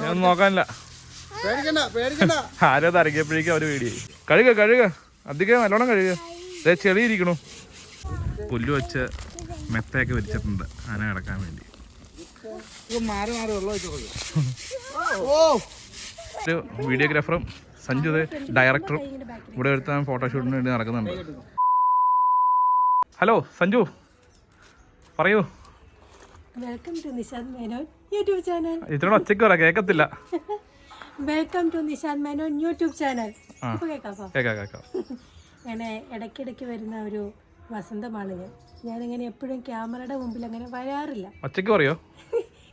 ഞാൻ നോക്കാനില്ല. ആരോ തറങ്ങിയപ്പോഴേക്കും അവര് പേടിയായി. കഴുക അധികം നല്ലോണം കഴുക. ചെളിയിരിക്കണു. പുല്ല് വെച്ച് മെത്തയൊക്കെ വെച്ചിട്ടുണ്ട് ആന കിടക്കാൻ വേണ്ടി. ഒരു വീഡിയോഗ്രാഫറും സഞ്ജു ഡയറക്ടറും ഇവിടെ ഒരുത്താൻ ഫോട്ടോഷൂട്ടിന് വേണ്ടി നടക്കുന്നുണ്ട്. ഹലോ സഞ്ജു, പറയൂ. Welcome to Nishanth Menon YouTube channel. ഇത്രയും ഒച്ചയ്ക്ക് പറ, കേൾക്കത്തില്ല. Welcome to Nishanth Menon YouTube channel. കേൾക്കാം. അങ്ങനെ ഇടയ്ക്കിടയ്ക്ക് വരുന്ന ഒരു വസന്തമാണ് ഞാനിങ്ങനെ എപ്പോഴും ക്യാമറയുടെ മുമ്പിൽ അങ്ങനെ വരാറില്ല. ഒച്ചയ്ക്ക് പറയോ?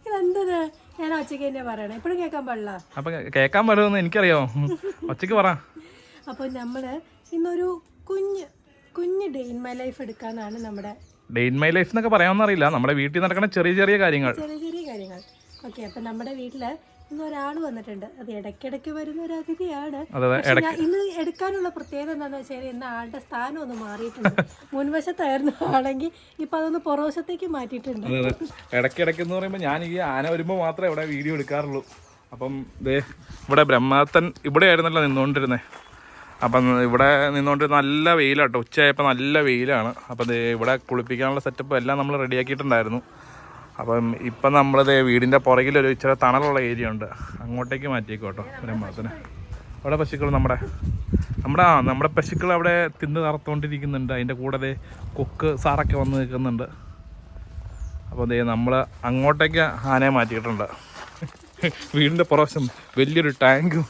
ഇതെന്തത്? ഞാൻ ഒച്ചയ്ക്ക് തന്നെ പറയണം, എപ്പോഴും കേൾക്കാൻ പാടില്ല. അപ്പൊ കേൾക്കാൻ പറ്റുമെന്ന് എനിക്കറിയാമോ? ഒച്ചയ്ക്ക് പറ. അപ്പോൾ നമ്മള് ഇന്നൊരു കുഞ്ഞ് ഡേ ഇൻ മൈ ലൈഫ് എടുക്കാനാണ്. നമ്മുടെ ഡേ ഇൻ മൈ ലൈഫ് എന്നൊക്കെ പറയാമെന്നറിയില്ല, നമ്മുടെ വീട്ടിൽ നടക്കുന്ന ചെറിയ കാര്യങ്ങൾ. ഓക്കെ. അപ്പൊ നമ്മുടെ വീട്ടില് ഇന്ന് ഒരാൾ വന്നിട്ടുണ്ട്. അത് ഇടയ്ക്കിടയ്ക്ക് വരുന്ന ഒരു അതിഥിയാണ്. ഇന്ന് എടുക്കാനുള്ള പ്രത്യേകത എന്താണെന്ന് വെച്ചാൽ ഇന്ന് ആളുടെ സ്ഥാനം ഒന്ന് മാറിയിട്ടുണ്ട്. മുൻവശത്തായിരുന്നു ആണെങ്കിൽ ഇപ്പൊ അതൊന്ന് പുറവശത്തേക്ക് മാറ്റിയിട്ടുണ്ട്. ഇടയ്ക്കിടയ്ക്ക് എന്ന് പറയുമ്പോൾ ഞാൻ ഈ ആന വരുമ്പോൾ മാത്രമേ ഇവിടെ വീഡിയോ എടുക്കാറുള്ളൂ. അപ്പം ഇവിടെ ബ്രഹ്മാത്തൻ ഇവിടെ ആയിരുന്നല്ലോ നിന്നുകൊണ്ടിരുന്നത്. അപ്പം ഇവിടെ നിന്നുകൊണ്ട് നല്ല വെയിലാട്ടോ, ഉച്ചയായപ്പോൾ നല്ല വെയിലാണ്. അപ്പം ഇവിടെ കുളിപ്പിക്കാനുള്ള സെറ്റപ്പ് എല്ലാം നമ്മൾ റെഡിയാക്കിയിട്ടുണ്ടായിരുന്നു. അപ്പം ഇപ്പം നമ്മളിത് വീടിൻ്റെ പുറകിലൊരു ഇച്ചിരി തണലുള്ള ഏരിയ ഉണ്ട്, അങ്ങോട്ടേക്ക് മാറ്റിയേക്കും കേട്ടോ ബ്രഹ്മാത്തന്. അവിടെ പശുക്കൾ നമ്മുടെ പശുക്കൾ അവിടെ തിന്ന് നടത്തുകൊണ്ടിരിക്കുന്നുണ്ട്. അതിൻ്റെ കൂടെ കൊക്ക് സാറൊക്കെ വന്ന് നിൽക്കുന്നുണ്ട്. അപ്പോൾ നമ്മൾ അങ്ങോട്ടേക്ക് ആനയെ മാറ്റിയിട്ടുണ്ട്. വീടിൻ്റെ പുറവശം വലിയൊരു ടാങ്കും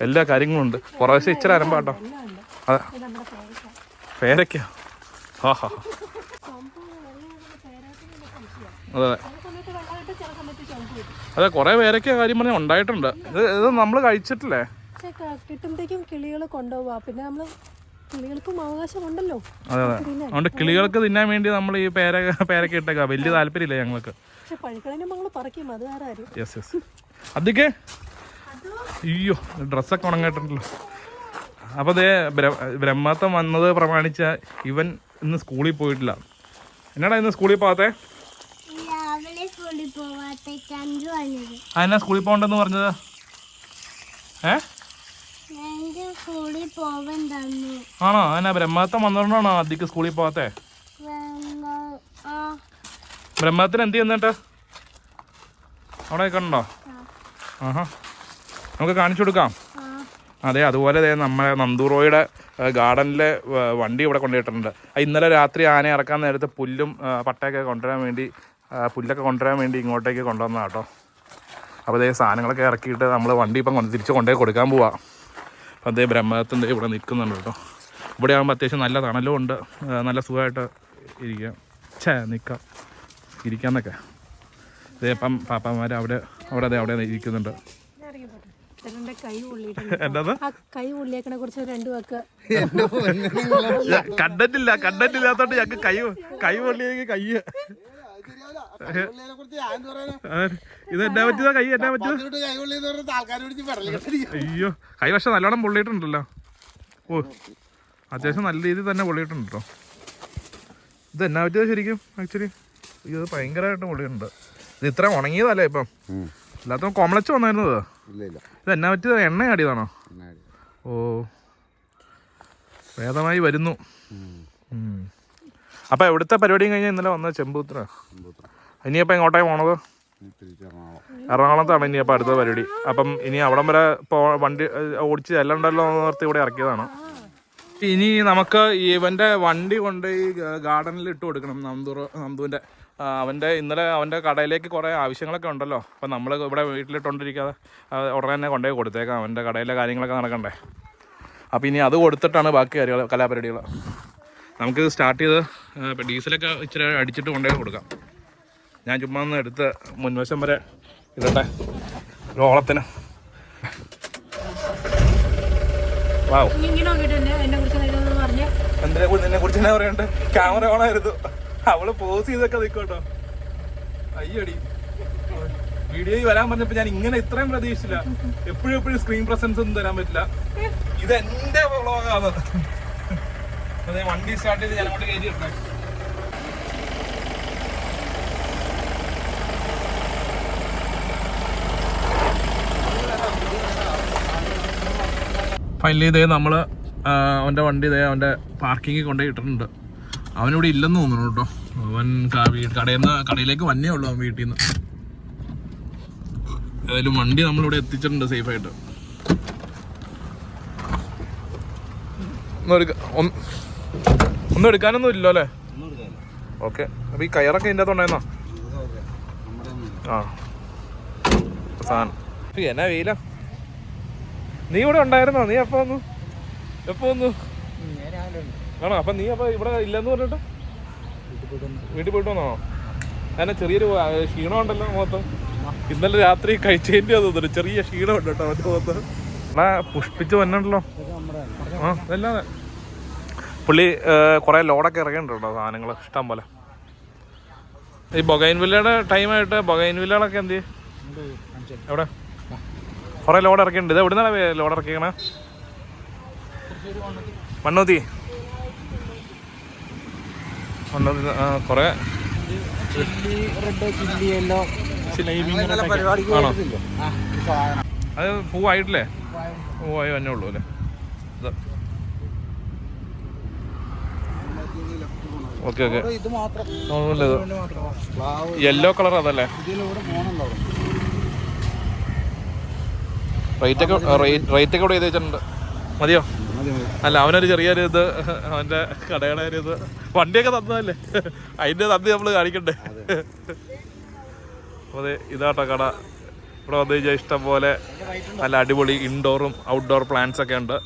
എല്ലാ കാര്യങ്ങളും ഉണ്ട്. പുറവശം ഇച്ചിരി അരമ്പാട്ടോ. അതെ, പേരയ്ക്ക. ആഹാ, അതെ കുറേ പേരൊക്കെ കാര്യം പറഞ്ഞാൽ ഉണ്ടായിട്ടുണ്ട്. ഇത് നമ്മൾ കഴിച്ചിട്ടില്ലേ? കിട്ടുമ്പോഴത്തേക്കും കിളികൾ കൊണ്ടുപോവാ. പിന്നെ നമ്മള് കിളികൾക്കും അവകാശമുണ്ടല്ലോ. അതെ അതുകൊണ്ട് കിളികൾക്ക് തിന്നാൻ വേണ്ടി നമ്മൾ ഈ പേരൊക്കെ ഇട്ടേക്കാം. വലിയ താല്പര്യമില്ല ഞങ്ങൾക്ക്. യെസ് അതൊക്കെ അയ്യോ ഡ്രസ്സൊക്കെ ഉണങ്ങിയിട്ടുണ്ടല്ലോ. അപ്പോൾ അതേ ബ്രഹ്മാത്തം വന്നത് പ്രമാണിച്ച ഇവൻ ഇന്ന് സ്കൂളിൽ പോയിട്ടില്ല. എന്നാടാ ഇന്ന് സ്കൂളിൽ പോകാത്തെ? എന്നാ സ്കൂളിൽ പോകണ്ടെന്ന് പറഞ്ഞത്? ആണോ? എന്നാ ബ്രഹ്മാത്തം വന്നതുകൊണ്ടാണോ അധികം സ്കൂളിൽ പോകാത്തെ? ബ്രഹ്മാത്തിന് എന്ത് ചെയ്യുന്നിട്ട് അവിടെ കണ്ടോ? ആഹാ, നമുക്ക് കാണിച്ചു കൊടുക്കാം. അതെ, അതുപോലെ നമ്മളെ നന്ദൂറോയുടെ ഗാർഡനിലെ വണ്ടി ഇവിടെ കൊണ്ടുപോയിട്ടുണ്ട്. ഇന്നലെ രാത്രി ആന ഇറക്കാൻ നേരത്തെ പുല്ലും പട്ടയൊക്കെ കൊണ്ടുവരാൻ വേണ്ടി പുല്ലൊക്കെ കൊണ്ടുവരാൻ വേണ്ടി ഇങ്ങോട്ടേക്ക് കൊണ്ടുവന്നതാണ് കേട്ടോ. അപ്പോൾ അതേ സാധനങ്ങളൊക്കെ ഇറക്കിയിട്ട് നമ്മൾ വണ്ടി ഇപ്പം തിരിച്ച് കൊണ്ടുപോയി കൊടുക്കാൻ പോവാം. അപ്പോൾ അതേ ബ്രഹ്മത്തിൻ്റെ ഇവിടെ നിൽക്കുന്നുണ്ട് കേട്ടോ. ഇവിടെ ആകുമ്പോൾ അത്യാവശ്യം നല്ല തണലും ഉണ്ട്, നല്ല സുഖമായിട്ട് ഇരിക്കാമെന്നൊക്കെ. അതേ ഇപ്പം പാപ്പാമാർ അവിടെ ഇരിക്കുന്നുണ്ട്. കണ്ടിട്ടില്ലാത്തോണ്ട് ഞങ്ങൾക്ക് കൈ പൊള്ളിയെങ്കിൽ കൈ ഇതെന്നാ പറ്റിയതാ? കൈ എന്നാ പറ്റിയത്? അയ്യോ, കൈ പക്ഷെ നല്ലോണം പൊള്ളിയിട്ടുണ്ടല്ലോ. ഓ, അത്യാവശ്യം നല്ല രീതിയിൽ തന്നെ പൊള്ളിയിട്ടുണ്ട് കേട്ടോ. ഇതെന്നാ പറ്റിയത് ശരിക്കും? ആക്ച്വലി ഇത് ഭയങ്കരമായിട്ട് പൊള്ളിയിട്ടുണ്ട്. ഇത് ഇത്ര ഉണങ്ങിയതല്ലേ ഇപ്പം? അല്ലാത്ത കൊമളച്ച് വന്നായിരുന്നത്. ഇതെന്നാ പറ്റിയത്? എണ്ണ ആടിയതാണോ? ഓ, ഭേദമായി വരുന്നു. അപ്പം എവിടുത്തെ പരിപാടിയും കഴിഞ്ഞാൽ ഇന്നലെ വന്നത് ചെമ്പൂത്ര. ഇനിയപ്പോൾ എങ്ങോട്ടാണ് പോണത്? എറണാകുളത്താണ് ഇനിയപ്പോൾ അടുത്ത പരിപാടി. അപ്പം ഇനി അവിടം വരെ വണ്ടി ഓടിച്ച് ചെല്ലണ്ടല്ലോ എന്ന് ഓർത്ത് ഇവിടെ ഇറക്കിയതാണ്. ഇനി നമുക്ക് ഇവൻ്റെ വണ്ടി കൊണ്ട് ഈ ഗാർഡനിൽ ഇട്ട് കൊടുക്കണം. നന്ദുവിൻ്റെ ഇന്നലെ അവൻ്റെ കടയിലേക്ക് കുറേ ആവശ്യങ്ങളൊക്കെ ഉണ്ടല്ലോ. അപ്പം നമ്മൾ ഇവിടെ വീട്ടിലിട്ടുകൊണ്ടിരിക്കാതെ ഉടനെ തന്നെ കൊണ്ടുപോയി കൊടുത്തേക്കാം. അവൻ്റെ കടയിലെ കാര്യങ്ങളൊക്കെ നടക്കണ്ടേ. അപ്പോൾ ഇനി അത് കൊടുത്തിട്ടാണ് ബാക്കി കലാപരിപാടികൾ. നമുക്കിത് സ്റ്റാർട്ട് ചെയ്ത് ഡീസലൊക്കെ ഇച്ചിരി അടിച്ചിട്ട് കൊണ്ടുപോയി കൊടുക്കാം. ഞാൻ ചുമ്മാ ഒന്ന് എടുത്ത് മുൻവശം വരെ ഇടട്ടെ ഓളത്തിന്. വാവ്, നിന്നെ കുറിച്ച് എന്നാ പറയണ്ടേ? ക്യാമറ ഓണായിരുന്നു, അവള് പോസ് ചെയ്തൊക്കെ നിൽക്കോട്ടോ. അയ്യടി, വീഡിയോയിൽ വരാൻ പറഞ്ഞപ്പോൾ ഞാൻ ഇങ്ങനെ ഇത്രയും പ്രതീക്ഷിച്ചില്ല. എപ്പോഴും സ്ക്രീൻ പ്രസൻസ് ഒന്നും തരാൻ പറ്റില്ല. ഇതെന്റെ വ്ളോഗാണ്. അതെ, വണ്ടി സ്റ്റാർട്ട് ചെയ്ത് ഞാൻ അങ്ങോട്ട് കയറ്റി ഇട്ടേ. ഫൈനലി ഇതേ നമ്മൾ അവൻ്റെ വണ്ടി ഇതേ അവൻ്റെ പാർക്കിങ്ങിൽ കൊണ്ടുപോയി ഇട്ടിട്ടുണ്ട്. അവനിവിടെ ഇല്ലെന്ന് തോന്നുന്നു കേട്ടോ. അവൻ കടയിലേക്ക് വന്നേ ഉള്ളൂ അവൻ വീട്ടിൽ നിന്ന്. ഏതായാലും വണ്ടി നമ്മളിവിടെ എത്തിച്ചിട്ടുണ്ട് സേഫായിട്ട്. ഒന്നും എടുക്കാനൊന്നും ഇല്ലോ അല്ലേ? ഓക്കെ. അപ്പോൾ ഈ കയറൊക്കെ ഇതിൻ്റെ അകത്തുണ്ടായിരുന്നോ? ആ സാധനം എന്നാ വെയില. നീ ഇവിടെ ഉണ്ടായിരുന്നോ? നീ എപ്പോ വന്നു? ആണോ? അപ്പം നീ അപ്പോൾ ഇവിടെ ഇല്ലെന്ന് പറഞ്ഞിട്ട് വീട്ടിൽ പോയിട്ട് വന്നോ? അങ്ങനെ ചെറിയൊരു ക്ഷീണം ഉണ്ടല്ലോ മുഖത്ത്. ഇന്നലെ രാത്രി കഴിച്ചതിൻ്റെ തോന്നുന്നു ചെറിയ ക്ഷീണം ഉണ്ട് കേട്ടോ അവൻ്റെ മുഖത്ത്. എന്നാ പുഷ്പിച്ച് വന്നിട്ടുണ്ടല്ലോ. ആ അതല്ലാതെ പുള്ളി കുറേ ലോഡൊക്കെ ഇറങ്ങിയിട്ടുണ്ട് കേട്ടോ, സാധനങ്ങൾ ഇഷ്ടം പോലെ. ഈ ബൊഗൈൻവില്ലയുടെ ടൈമായിട്ട് ബൊഗൈൻവില്ലകളൊക്കെ എന്ത് ചെയ്യും? എവിടെ കുറേ ലോഡ് ഇറക്കിയിട്ടുണ്ട്. ഇത് എവിടെ നിന്നാണ് ലോഡ് ഇറക്കിക്കണേ? മണ്ണൂത്തി. കുറേ ആണോ? അത് പൂവായിട്ടില്ലേ? പൂവായി തന്നെ ഉള്ളൂ അല്ലേ? ഇത് ഓക്കെ ഓക്കെ. യെല്ലോ കളർ അതല്ലേ? റേറ്റ് ഒക്കെ ഇവിടെ ചെയ്ത് വെച്ചിട്ടുണ്ട്. മതിയോ? അല്ല അവനൊരു ചെറിയൊരു ഇത്, അവൻ്റെ കടയുടെ ഒരു ഇത്, വണ്ടിയൊക്കെ തന്നതല്ലേ, അതിൻ്റെ നന്ദി നമ്മൾ കാണിക്കണ്ടേ. അതെ ഇതാട്ടോ കട. ഇവിടെ വന്നു കഴിഞ്ഞാൽ ഇഷ്ടം പോലെ നല്ല അടിപൊളി ഇൻഡോറും ഔട്ട്ഡോർ പ്ലാന്റ്സ് ഒക്കെ ഉണ്ട്.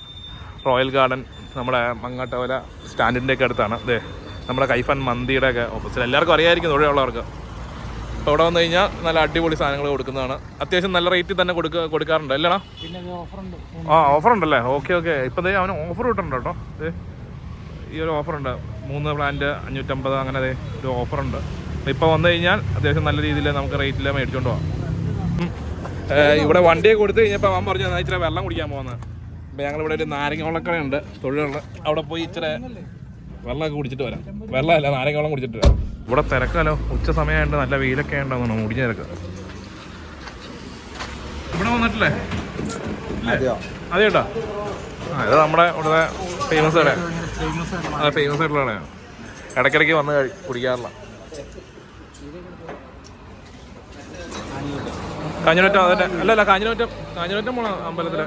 റോയൽ ഗാർഡൻ നമ്മുടെ മങ്ങാട്ടവല സ്റ്റാൻഡിൻ്റെ ഒക്കെ അടുത്താണ്. അതെ നമ്മുടെ കൈഫൻ മന്തിയുടെ ഒക്കെ ഓപ്പോസിറ്റ്. എല്ലാവർക്കും അറിയാമായിരിക്കും ഇവിടെയുള്ളവർക്ക്. അപ്പോൾ ഇവിടെ വന്നു കഴിഞ്ഞാൽ നല്ല അടിപൊളി സാധനങ്ങൾ കൊടുക്കുന്നതാണ്. അത്യാവശ്യം നല്ല റേറ്റിൽ തന്നെ കൊടുക്കാറുണ്ട് അല്ലേടാ? ആ ഓഫറുണ്ടല്ലേ? Okay okay. ഇപ്പം അവന് ഓഫർ കിട്ടുന്നുണ്ട് കേട്ടോ. ഈ ഒരു ഓഫറുണ്ട്, 3 പ്ലാന്റ് 550 അങ്ങനെ ഒരു ഓഫറുണ്ട്. ഇപ്പോൾ വന്നു കഴിഞ്ഞാൽ അത്യാവശ്യം നല്ല രീതിയിൽ നമുക്ക് റേറ്റിൽ മേടിച്ചുകൊണ്ട് പോകാം. ഇവിടെ വണ്ടിയെ കൊടുത്തു കഴിഞ്ഞപ്പോൾ അവൻ പറഞ്ഞു എന്നാൽ ഇച്ചിരി വെള്ളം കുടിക്കാൻ പോകുന്നത്. അപ്പോൾ ഞങ്ങളിവിടെ ഒരു നാരങ്ങ വെള്ളക്കടയുണ്ട് തൊഴിലുള്ള, അവിടെ പോയി ഇച്ചിരി വെള്ളമൊക്കെ കുടിച്ചിട്ട് വരാം. വെള്ളമല്ല നാരങ്ങ വെള്ളം കുടിച്ചിട്ട് വരാം. ഇവിടെ തിരക്കാലോ, ഉച്ച സമയമായിട്ട് നല്ല വെയിലൊക്കെ ഉണ്ടാകുന്നു, മുടിഞ്ഞ തിരക്ക്. ഇവിടെ വന്നിട്ടില്ലേ? അതെ കേട്ടോ. ആ ഇത് നമ്മുടെ ഇവിടുത്തെ ഫേമസ് കട. അതെ ഫേമസ് ആയിട്ടുള്ള കടയാണ്. ഇടയ്ക്കിടയ്ക്ക് വന്ന് കുടിക്കാറില്ല. കാഞ്ഞിരമറ്റം അതന്നെ അല്ലല്ല, കാഞ്ഞിരമറ്റം പോണ അമ്പലത്തില്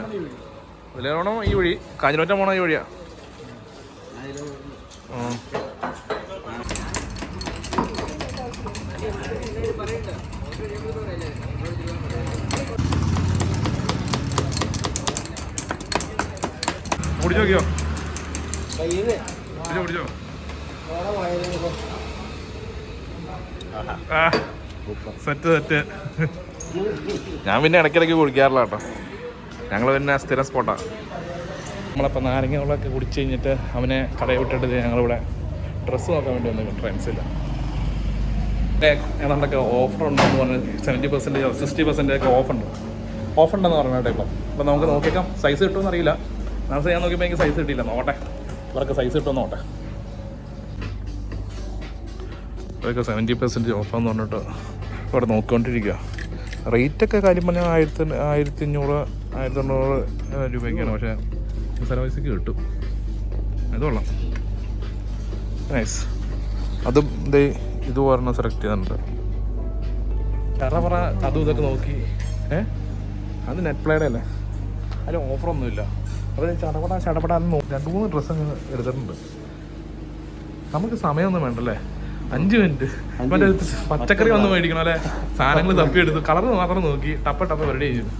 അതിലാണോ ഈ വഴി? കാഞ്ഞിരമറ്റം പോണ ഈ വഴിയാ. കുടിച്ചോ നോക്കിയോ? കുടിച്ചോ സെറ്റ്. ഞാൻ പിന്നെ ഇടയ്ക്കിടയ്ക്ക് കുടിക്കാറില്ല കേട്ടോ. ഞങ്ങൾ പിന്നെ സ്ഥിരം സ്പോട്ടാണ്. നമ്മളപ്പോൾ നാരങ്ങകളൊക്കെ കുടിച്ച് കഴിഞ്ഞിട്ട് അവനെ കടയിൽ വിട്ടിട്ട് ഞങ്ങളിവിടെ ഡ്രസ്സ് നോക്കാൻ വേണ്ടി വന്നു ട്രെൻഡ്സില്ല. ഏതാണ്ടൊക്കെ ഓഫറുണ്ടെന്ന് പറഞ്ഞ് 70% 60% ഒക്കെ ഓഫുണ്ടെന്ന് പറഞ്ഞിട്ട് ഇപ്പം നമുക്ക് നോക്കിയേക്കാം. സൈസ് കിട്ടുമെന്ന് അറിയില്ല. നാളെ ഞാൻ നോക്കിയപ്പോൾ എനിക്ക് സൈസ് കിട്ടിയില്ല. നോട്ടെ ഇവർക്ക് സൈസ് കിട്ടുമെന്ന് നോട്ടെ. ഇതൊക്കെ 70% ഓഫാന്ന് പറഞ്ഞിട്ട് ഇവിടെ നോക്കിക്കൊണ്ടിരിക്കുക. റേറ്റൊക്കെ കാര്യം പറഞ്ഞാൽ 1500 1900 രൂപയ്ക്കാണ്. പക്ഷേ സർവീസൊക്കെ കിട്ടും. ഇത് കൊള്ളാം, നൈസ്. അതും ഇത് പറഞ്ഞ സെലക്ട് ചെയ്തിട്ടുണ്ട്. പറ അതും ഇതൊക്കെ നോക്കി. അത് നെറ്റ് പ്ലേയുടെ അല്ലേ, അതിൽ ഓഫറൊന്നുമില്ല. അപ്പോൾ ചടപടാന്ന് 2-3 ഡ്രസ്സ് എടുത്തിട്ടുണ്ട്. നമുക്ക് സമയമൊന്നും വേണ്ടല്ലേ, 5 മിനിറ്റ്. മറ്റേ പച്ചക്കറി വന്ന് മേടിക്കണം അല്ലേ, സാധനങ്ങൾ തപ്പിയെടുത്ത് കളർ മാത്രം നോക്കി ടപ്പ റെഡി ചെയ്തു.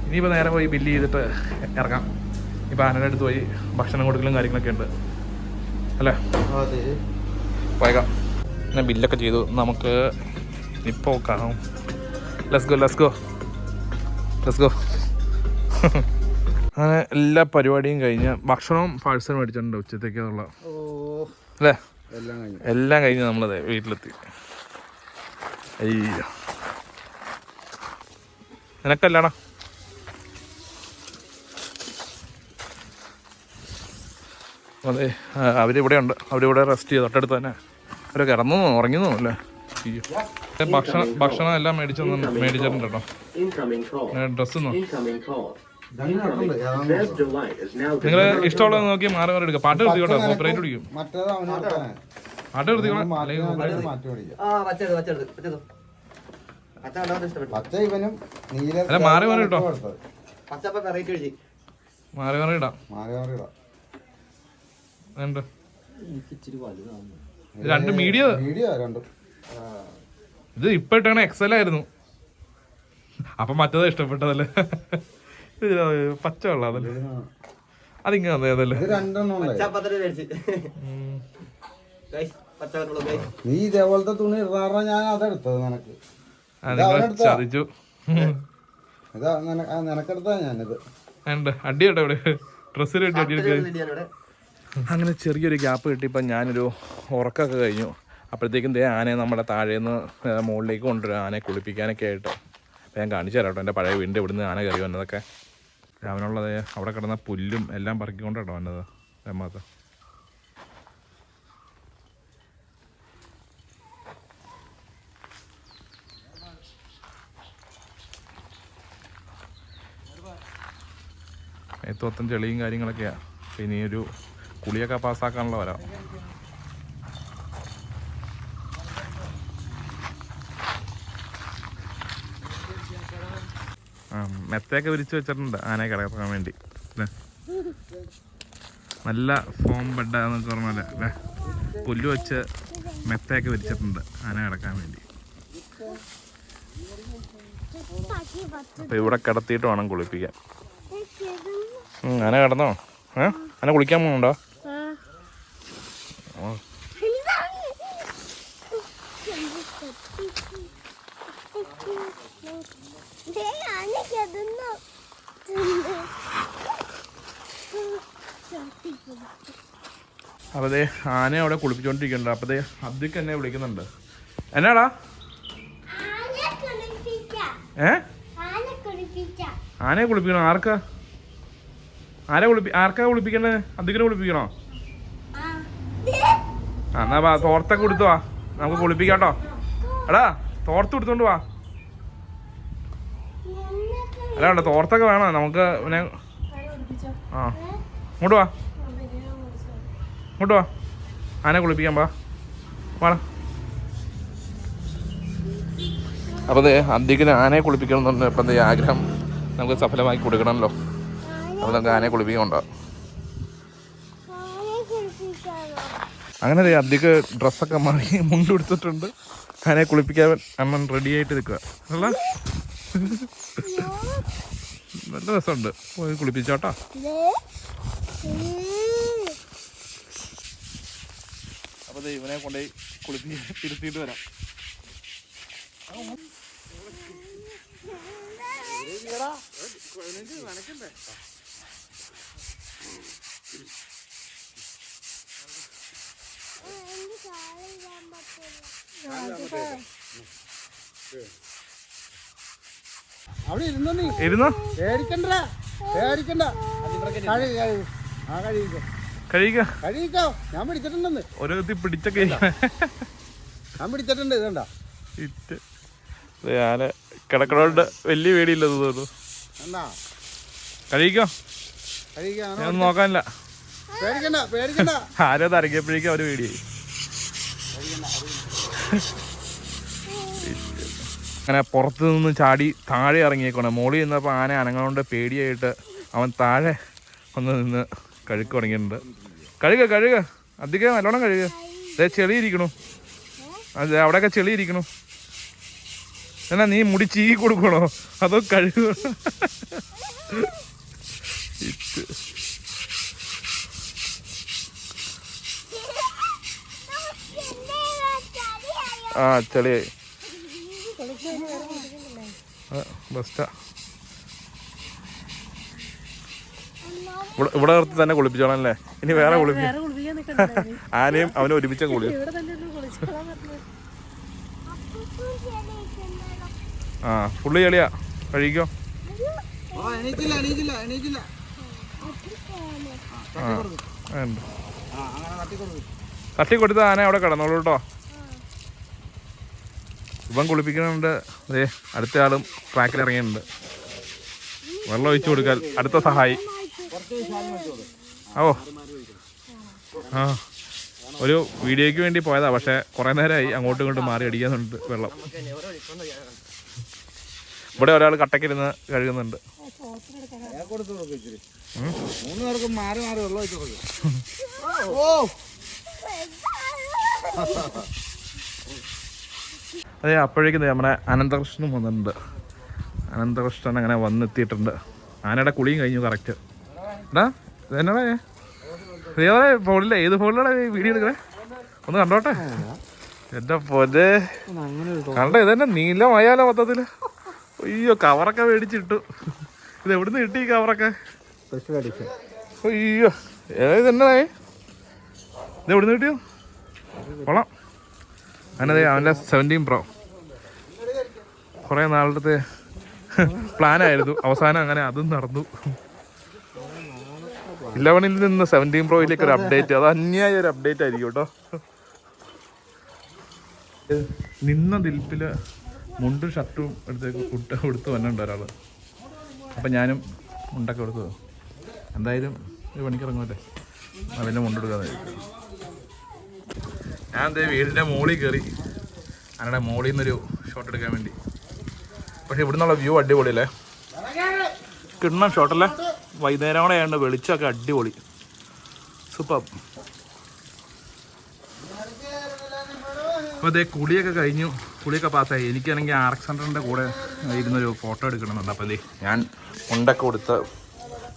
ഇനിയിപ്പോൾ നേരെ പോയി ബില്ല് ചെയ്തിട്ട് ഇറങ്ങാം. ഇപ്പോൾ ആനയുടെ അടുത്ത് പോയി ഭക്ഷണം കൊടുക്കലും കാര്യങ്ങളൊക്കെ ഉണ്ട് അല്ലേ. പോയേക്കാം. ഞാൻ ബില്ലൊക്കെ ചെയ്തു. നമുക്ക് ഇപ്പോൾ കാണാം. Let's go. അങ്ങനെ എല്ലാ പരിപാടിയും കഴിഞ്ഞ് ഭക്ഷണവും പാഴ്സൽ മേടിച്ചിട്ടുണ്ട് ഉച്ചത്തേക്കുള്ള അല്ലേ. എല്ലാം കഴിഞ്ഞ് നമ്മളതെ വീട്ടിലെത്തി. അയ്യോ നിനക്കല്ലാടാ. അതെ അവരിവിടെ ഉണ്ട്. അവരിവിടെ റെസ്റ്റ് ചെയ്ത് തൊട്ടടുത്ത് തന്നെ. അവർ കിടന്നു ഉറങ്ങുന്നു അല്ലേ. ഭക്ഷണം എല്ലാം മേടിച്ചിട്ടുണ്ട് കേട്ടോ. ഡ്രസ്സ് നിങ്ങൾ ഇഷ്ടമുള്ളത് നോക്കി മാറി മാറി എടുക്കുക. പാട്ട് നിർത്തിക്കോട്ടോ, കോപ്പറേറ്റ് പിടിക്കും. പാട്ട് നിർത്തിക്കോളാം. അല്ല മാറി മാറി ഇട്ടോ, മാറി മാറി ഇടാം. രണ്ട് മീഡിയ, ഇത് ഇപ്പൊ ഇട്ടാണ് എക്സൽ ആയിരുന്നു. അപ്പൊ മറ്റേതാ ഇഷ്ടപ്പെട്ടതല്ലേ? പച്ച വെള്ളം അതല്ലേ, അതിങ്ങനെ അതെ അതല്ലേ. നീ ഇതേപോലത്തെ തുണി ഇടാറ ഞാൻ അതെടുത്തത് നിനക്ക്. ചതിച്ചു. നിനക്കെടുത്താ ഞാനിത് അടി കേട്ടോ ഇവിടെ ഡ്രസ്സിൽ അടി. അങ്ങനെ ചെറിയൊരു ഗ്യാപ്പ് കിട്ടിയപ്പോൾ ഞാനൊരു ഉറക്കമൊക്കെ കഴിഞ്ഞു. അപ്പോഴത്തേക്കും ദേ ആനയെ നമ്മുടെ താഴേന്ന് മുകളിലേക്ക് കൊണ്ടുവരും, ആനയെ കുളിപ്പിക്കാനൊക്കെ ആയിട്ട്. അപ്പോൾ ഞാൻ കാണിച്ചു തരാം കേട്ടോ എൻ്റെ പഴയ വീടിൻ്റെ ഇവിടുന്ന് ആന കയറി വന്നതൊക്കെ. രാവിലെയുള്ളത് അവിടെ കിടന്ന പുല്ലും എല്ലാം പറക്കിക്കൊണ്ടാട്ടോ വന്നത് രമാത്ത. മേത്തോത്തം ചെളിയും കാര്യങ്ങളൊക്കെയാണ്. പിന്നെ ഈ ഒരു കുളിയൊക്കെ പാസ്സാക്കാനുള്ള വരാം. മെത്തയൊക്കെ വിരിച്ച് വെച്ചിട്ടുണ്ട് ആനയെ കിടക്കാൻ വേണ്ടി. നല്ല ഫോം ബെഡ് എന്നൊക്കെ പറഞ്ഞാൽ അല്ലേ, പുല്ല് വെച്ച് മെത്തയൊക്കെ വിരിച്ചിട്ടുണ്ട് ആന കിടക്കാൻ വേണ്ടി. അപ്പോൾ ഇവിടെ കിടത്തിയിട്ട് വേണം കുളിപ്പിക്കാൻ. ആന കിടന്നോ? ആന കുളിക്കാൻ പോകുന്നുണ്ടോ? അപ്പോൾ ദേ ആനയെ അവിടെ കുളിപ്പിച്ചോണ്ടിരിക്കുന്നുണ്ട്. അപ്പോൾ ദേ അബ്ദുക്ക് എന്നെ വിളിക്കുന്നുണ്ട്. എന്നാടാ? ആനയെ കുളിപ്പിക്കണോ? ആർക്കാ ആർക്കാ കുളിപ്പിക്കണേ? അബ്ദുക്കിനെ കുളിപ്പിക്കണോ? എന്നാ വാ, തോർത്തൊക്കെ കൊടുത്തു വാ, നമുക്ക് കുളിപ്പിക്കാട്ടോ. എടാ തോർത്ത് കൊടുത്തോണ്ട് വാ. അല്ല വേണ്ട, തോർത്തൊക്കെ വേണം നമുക്ക്. പിന്നെ ഇങ്ങോട്ട് വാ, ഇങ്ങോട്ട് വാ, ആനെ കുളിപ്പിക്കാൻ വാ വേണം. അപ്പോൾ അതെ അന്തിക്കിന് ആനയെ കുളിപ്പിക്കണം എന്നുണ്ട്. ഇപ്പം എന്താ ആഗ്രഹം നമുക്ക് സഫലമാക്കി കൊടുക്കണമല്ലോ. അപ്പോൾ നമുക്ക് ആനയെ കുളിപ്പിക്കണ്ടോ. അങ്ങനെ അധിക ഡ്രസ്സൊക്കെ മാറി മുണ്ടെടുത്തിട്ടുണ്ട്. ആനയെ കുളിപ്പിക്കാൻ അമ്മൻ റെഡി ആയിട്ട് നിൽക്കുക. അല്ല നല്ല രസമുണ്ട്, പോയി കുളിപ്പിച്ചോട്ടോ. അപ്പോൾ ഇവനെ കൊണ്ടുപോയി തിരുത്തിയിട്ട് വരാം. അവിടെ ഇരുന്നോ, നീ ഇരുന്നോ, പേടിക്കണ്ട. കഴിക്കോ, ഞാൻ പിടിച്ചിട്ടുണ്ടെന്ന്. ഓരോ പിടിച്ചൊക്കെ ഞാൻ പിടിച്ചിട്ടുണ്ട്. ഇതണ്ട ഞാന് കിടക്കണോണ്ട് വലിയ പേടിയില്ല തോന്നുന്നു. കഴിക്കോ, ഞാൻ നോക്കാനില്ല. പേടിക്കണ്ട. ആരോ ഇറങ്ങിയപ്പോഴേക്കും അവര് പേടിയായി. അങ്ങനെ പുറത്ത് നിന്ന് ചാടി താഴെ ഇറങ്ങിയേക്കണേ. മോളിൽ നിന്നപ്പോൾ ആന അനങ്ങണോണ്ട് പേടിയായിട്ട് അവൻ താഴെ ഒന്ന് നിന്ന് കഴുക്ക് തുടങ്ങിയിട്ടുണ്ട്. കഴുക അധികം നല്ലോണം കഴുകുക. അതെ ചെളിയിരിക്കണു, അതെ അവിടെയൊക്കെ ചെളിയിരിക്കണു. എന്നാ നീ മുടി ചീകി കൊടുക്കണോ അതോ കഴുകണോ? ആ ചെളിയായി ബെസ്റ്റാ. ഇവിടെ നിർത്തി തന്നെ കുളിപ്പിച്ചോളാം അല്ലേ? ഇനി വേറെ കുളിപ്പിക്കാം. ആനയും അവനും ഒരുമിച്ച കുളി. ആ ഫുള്ള് ചെളിയാ. കഴിക്കോ. തട്ടി കൊടുത്ത ആന അവിടെ കിടന്നോളൂ കേട്ടോ. ഇവൻ കുളിപ്പിക്കുന്നുണ്ട്. അതെ അടുത്ത ആളും ട്രാക്കിൽ ഇറങ്ങിയിട്ടുണ്ട്. വെള്ളം ഒഴിച്ചു കൊടുക്കാൻ അടുത്ത സഹായി. ഓ ആ ഒരു വീഡിയോയ്ക്ക് വേണ്ടി പോയതാ, പക്ഷെ കുറെ നേരമായി അങ്ങോട്ടും ഇങ്ങോട്ടും മാറി അടിക്കാനുണ്ട് വെള്ളം. ഇവിടെ ഒരാൾ കട്ടക്കിരുന്ന് കഴുകുന്നുണ്ട്. അതെ, അപ്പോഴേക്കും നമ്മുടെ അനന്തകൃഷ്ണൻ വന്നിട്ടുണ്ട്. അനന്തകൃഷ്ണൻ അങ്ങനെ വന്നെത്തിയിട്ടുണ്ട്. ആനയുടെ കുളിയും കഴിഞ്ഞു കറക്റ്റ്. എടാ ഇതെന്നാടേ ഫോണിലെ ഏത് ഫോണിലാണ് വീഡിയോ എടുക്കണേ? ഒന്ന് കണ്ടോട്ടെ. എന്റെ പൊന്നെ കണ്ട, ഇതെന്നെ നീലമായാലോ മൊത്തത്തില്. അയ്യോ, കവറൊക്കെ മേടിച്ചിട്ടു. ഇത് എവിടുന്ന് കിട്ടി ഈ കവറൊക്കെ? അയ്യോ ഇതെന്നാ ഇത് എവിടുന്ന് കിട്ടിയോ? കൊള്ളാം. അതിനതേ അവൻ്റെ 17 Pro കുറേ നാളത്തെ പ്ലാനായിരുന്നു. അവസാനം അങ്ങനെ അതും നടന്നു. 11-ൽ നിന്ന് 17 Proയിലേക്ക് ഒരു അപ്ഡേറ്റ്. അത് അന്യായ ഒരു അപ്ഡേറ്റ് ആയിരിക്കും കേട്ടോ. നിന്ന ദിൽപ്പില് മുണ്ടും ഷർട്ടും എടുത്തേക്ക് കൊടുത്ത് വന്നിട്ടുണ്ട് ഒരാൾ. അപ്പം ഞാനും മുണ്ടൊക്കെ കൊടുത്തത്. എന്തായാലും ഒരു പണിക്കിറങ്ങുമല്ലേ, അതിൻ്റെ മുണ്ടെടുക്കാതായിരിക്കും. ഞാൻ എന്താ വീടിൻ്റെ മോളിൽ കയറി അതിൻ്റെ മോളിൽ നിന്നൊരു ഷോട്ട് എടുക്കാൻ വേണ്ടി. പക്ഷെ ഇവിടെ നിന്നുള്ള വ്യൂ അടിപൊളിയല്ലേ, കിണ്ണം ഷോട്ടല്ലേ. വൈകുന്നേരം കൂടെ ആയതുകൊണ്ട് വെളിച്ചമൊക്കെ അടിപൊളി, സൂപ്പർ. അപ്പോൾ അതേ കുളിയൊക്കെ കഴിഞ്ഞു, കുളിയൊക്കെ പാസ്സായി. എനിക്കാണെങ്കിൽ RX-100ൻ്റെ കൂടെ ഇരുന്നൊരു ഫോട്ടോ എടുക്കണമെന്നുണ്ട്. അപ്പോൾ അതേ ഞാൻ മുണ്ടൊക്കെ കൊടുത്ത്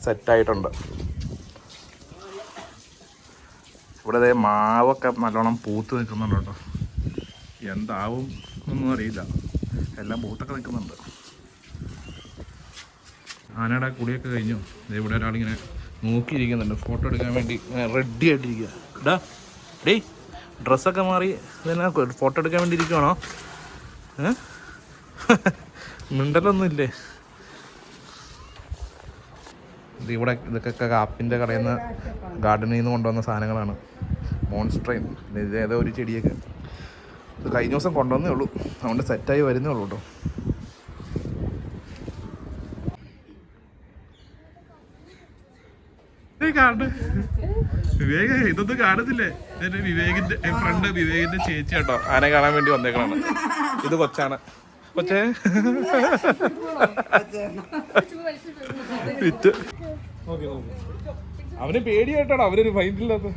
സെറ്റായിട്ടുണ്ട്. ഇവിടെ അതേ മാവൊക്കെ നല്ലോണം പൂത്ത് നിൽക്കുന്നുണ്ട് കേട്ടോ. എന്താവും ഒന്നും അറിയില്ല, എല്ലാം പൂത്തൊക്കെ നിൽക്കുന്നുണ്ട്. ആനയുടെ കുളിയൊക്കെ കഴിഞ്ഞു. ഇവിടെ ഒരാളിങ്ങനെ നോക്കിയിരിക്കുന്നുണ്ട് ഫോട്ടോ എടുക്കാൻ വേണ്ടി, റെഡി ആയിട്ടിരിക്കുക. ഇടാ ഡേയ്, ഡ്രസ്സൊക്കെ മാറി ഇതെന്നാ ഫോട്ടോ എടുക്കാൻ വേണ്ടി ഇരിക്കുവാണോ? മിണ്ടലൊന്നും ഇല്ലേ? ഇവിടെ ഇതൊക്കെ കാപ്പിൻ്റെ കടയിൽ നിന്ന് ഗാർഡനിൽ നിന്ന് കൊണ്ടുവന്ന സാധനങ്ങളാണ്. മോൺസ്ട്രെയിൻ, ഇത് ഏതോ ഒരു ചെടിയൊക്കെ. ഇത് കഴിഞ്ഞ ദിവസം കൊണ്ടുവന്നേ ഉള്ളൂ, അതുകൊണ്ട് സെറ്റായി വരുന്നേ ഉള്ളൂ കേട്ടോ. വിവേക് ഇതൊന്നും കാണുന്നില്ലേ? വിവേകിന്റെ ഫ്രണ്ട്, വിവേകിന്റെ ചേച്ചി കേട്ടോ, ആനെ കാണാൻ വേണ്ടി വന്നേക്കാണ്. ഇത് കൊച്ചാണ്. കൊച്ചേ അവന് പേടിയായിട്ടാണ്, അവരൊരു മൈൻഡില്ലാത്ത.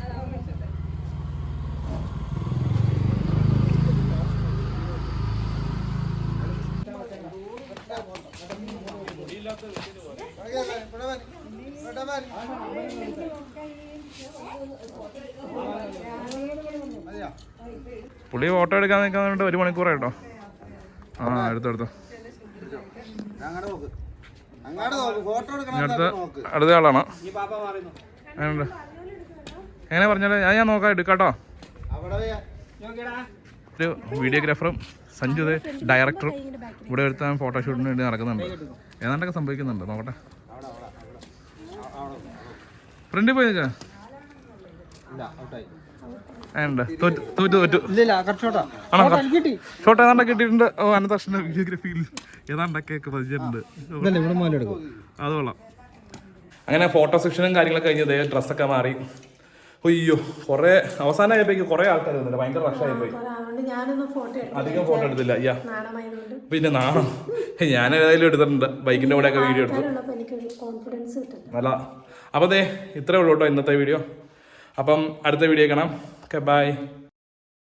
പുള്ളി ഫോട്ടോ എടുക്കാൻ നിൽക്കാന്നുണ്ട് 1 മണിക്കൂറായിട്ടോ. ആ എടുത്തോ. അടുത്ത ആളാണോ? എങ്ങനെ പറഞ്ഞാലേ ഞാൻ നോക്കാം, എടുക്കാട്ടോ. ഒരു വീഡിയോഗ്രാഫറും സഞ്ജു ഡയറക്ടറും ഇവിടെ എടുത്താൽ ഫോട്ടോഷൂട്ടിന് വേണ്ടി നടക്കുന്നുണ്ട്. ഏതാണ്ടൊക്കെ സംഭവിക്കുന്നുണ്ട്, നോക്കട്ടെ. ഫ്രണ്ടിൽ പോയി നിൽക്കാം. ഷോട്ട് ഏതാണ്ടൊക്കെ കിട്ടിയിട്ടുണ്ട്. ഓ, അനന്തകൃഷ്ണന്റെ വീഡിയോഗ്രാഫിയിൽ ഏതാണ്ടൊക്കെ പതിച്ചിട്ടുണ്ട്. അത് കൊള്ളാം. അങ്ങനെ ഫോട്ടോ സെക്ഷനും കാര്യങ്ങളൊക്കെ കഴിഞ്ഞത് ഡ്രസ്സൊക്കെ മാറി. അയ്യോ, കുറെ അവസാനമായപ്പോഴേക്ക് കുറെ ആൾക്കാർ വന്നില്ല, ഭയങ്കര റഷായിപ്പോയി. അധികം ഫോട്ടോ എടുത്തില്ല. അയ്യാ പിന്നെ നാണം. ഞാൻ ഏതായാലും എടുത്തിട്ടുണ്ട്, ബൈക്കിന്റെ കൂടെ ഒക്കെ വീഡിയോ എടുത്തു. നല്ല. അപ്പോൾ ദേ ഇത്രേ ഉള്ളൂ കേട്ടോ ഇന്നത്തെ വീഡിയോ. അപ്പം അടുത്ത വീഡിയോ കാണാം. Okay, by.